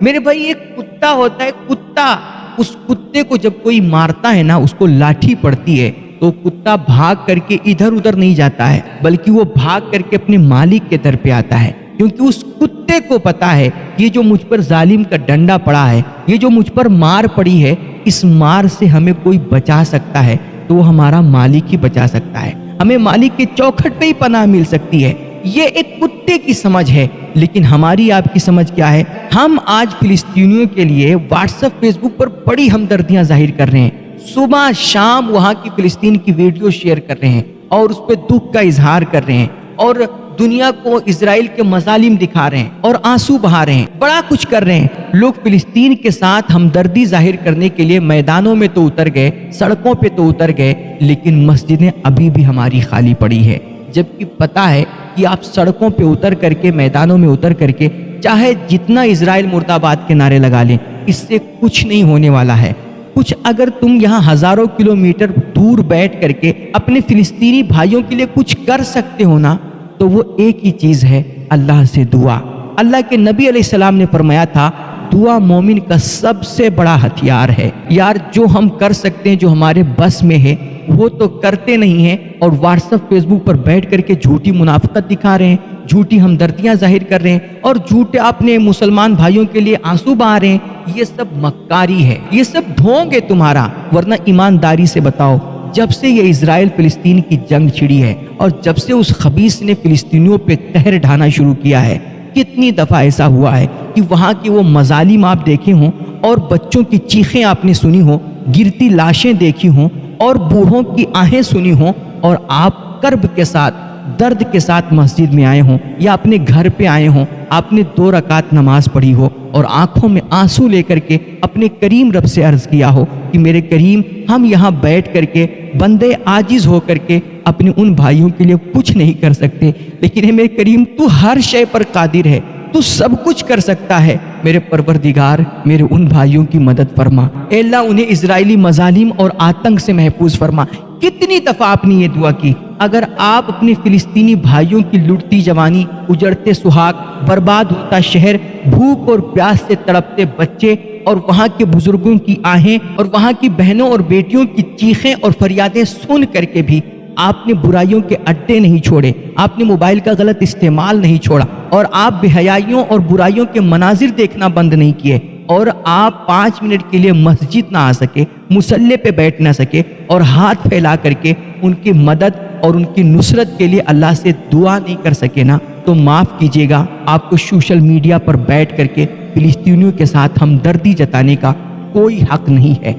میرے بھائی ایک کتا ہوتا ہے، کتا، اس کتے کو جب کوئی مارتا ہے نا، اس کو لاٹھی پڑتی ہے تو کتا بھاگ کر کے ادھر ادھر نہیں جاتا ہے، بلکہ وہ بھاگ کر کے اپنے مالک کے در پہ آتا ہے، کیونکہ اس کتے کو پتا ہے یہ جو مجھ پر ظالم کا ڈنڈا پڑا ہے، یہ جو مجھ پر مار پڑی ہے، اس مار سے ہمیں کوئی بچا سکتا ہے تو وہ ہمارا مالک ہی بچا سکتا ہے، ہمیں مالک کے چوکھٹ پہ ہی پناہ مل سکتی ہے۔ یہ ایک کتے کی سمجھ ہے، لیکن ہماری آپ کی سمجھ کیا ہے؟ ہم آج فلسطینیوں کے لیے واٹس ایپ، فیس بک پر بڑی ہمدردیاں ظاہر کر رہے ہیں، صبح شام وہاں کی فلسطین کی ویڈیو شیئر کر رہے ہیں اور اس پہ دکھ کا اظہار کر رہے ہیں، اور دنیا کو اسرائیل کے مظالم دکھا رہے ہیں اور آنسو بہا رہے ہیں، بڑا کچھ کر رہے ہیں۔ لوگ فلسطین کے ساتھ ہمدردی ظاہر کرنے کے لیے میدانوں میں تو اتر گئے، سڑکوں پہ تو اتر گئے، لیکن مسجدیں ابھی بھی ہماری خالی پڑی ہے، جبکہ پتا ہے کہ آپ سڑکوں پہ اتر کر کے، میدانوں میں اتر کر کے چاہے جتنا اسرائیل مرد آباد کے نعرے لگا لیں، اس سے کچھ نہیں ہونے والا ہے۔ کچھ اگر تم یہاں ہزاروں کلومیٹر دور بیٹھ کر کے اپنے فلسطینی بھائیوں کے لیے کچھ کر سکتے ہو نا، تو وہ ایک ہی چیز ہے، اللہ سے دعا۔ اللہ کے نبی علیہ السلام نے فرمایا تھا، دعا مومن کا سب سے بڑا ہتھیار ہے۔ یار جو ہم کر سکتے ہیں، جو ہمارے بس میں ہے، وہ تو کرتے نہیں ہیں، اور واٹس ایپ، فیس بک پر بیٹھ کر کے جھوٹی منافقت دکھا رہے ہیں، جھوٹی ہمدردیاں ظاہر کر رہے ہیں، اور جھوٹے اپنے مسلمان بھائیوں کے لیے آنسو بہا رہے ہیں۔ یہ سب مکاری ہے، یہ سب ڈھونگ ہے تمہارا۔ ورنہ ایمانداری سے بتاؤ، جب سے یہ اسرائیل فلسطین کی جنگ چھڑی ہے، اور جب سے اس خبیث نے فلسطینیوں پہ قہر ڈھانا شروع کیا ہے، کتنی دفعہ ایسا ہوا ہے کہ وہاں کے وہ مظالم آپ دیکھے ہوں، اور بچوں کی چیخیں آپ نے سنی ہوں، گرتی لاشیں دیکھی ہوں، اور بوڑھوں کی آہیں سنی ہوں، اور آپ کرب کے ساتھ، درد کے ساتھ مسجد میں آئے ہوں، یا اپنے گھر پہ آئے ہوں، آپ نے 2 رکعت نماز پڑھی ہو، اور آنکھوں میں آنسو لے کر کے اپنے کریم رب سے عرض کیا ہو کہ میرے کریم، ہم یہاں بیٹھ کر کے بندے عاجز ہو کر کے اپنے ان بھائیوں کے لیے کچھ نہیں کر سکتے، لیکن اے میرے کریم، تو ہر شے پر قادر ہے، تو سب کچھ کر سکتا ہے، میرے پروردگار میرے ان بھائیوں کی مدد فرما، اے اللہ انہیں اسرائیلی مظالم اور آتنک سے محفوظ فرما۔ کتنی دفعہ آپ نے یہ دعا کی؟ اگر آپ اپنے فلسطینی بھائیوں کی لٹتی جوانی، اجڑتے سہاگ، برباد ہوتا شہر، بھوک اور پیاس سے تڑپتے بچے، اور وہاں کے بزرگوں کی آہیں، اور وہاں کی بہنوں اور بیٹیوں کی چیخیں اور فریادیں سن کر کے بھی آپ نے برائیوں کے اڈے نہیں چھوڑے، آپ نے موبائل کا غلط استعمال نہیں چھوڑا، اور آپ بے حیائیوں اور برائیوں کے مناظر دیکھنا بند نہیں کیے، اور آپ 5 منٹ کے لیے مسجد نہ آ سکے، مصلی پہ بیٹھ نہ سکے، اور ہاتھ پھیلا کر کے ان کی مدد اور ان کی نصرت کے لیے اللہ سے دعا نہیں کر سکے نا، تو معاف کیجیے گا، آپ کو سوشل میڈیا پر بیٹھ کر کے فلسطینیوں کے ساتھ ہمدردی جتانے کا کوئی حق نہیں ہے۔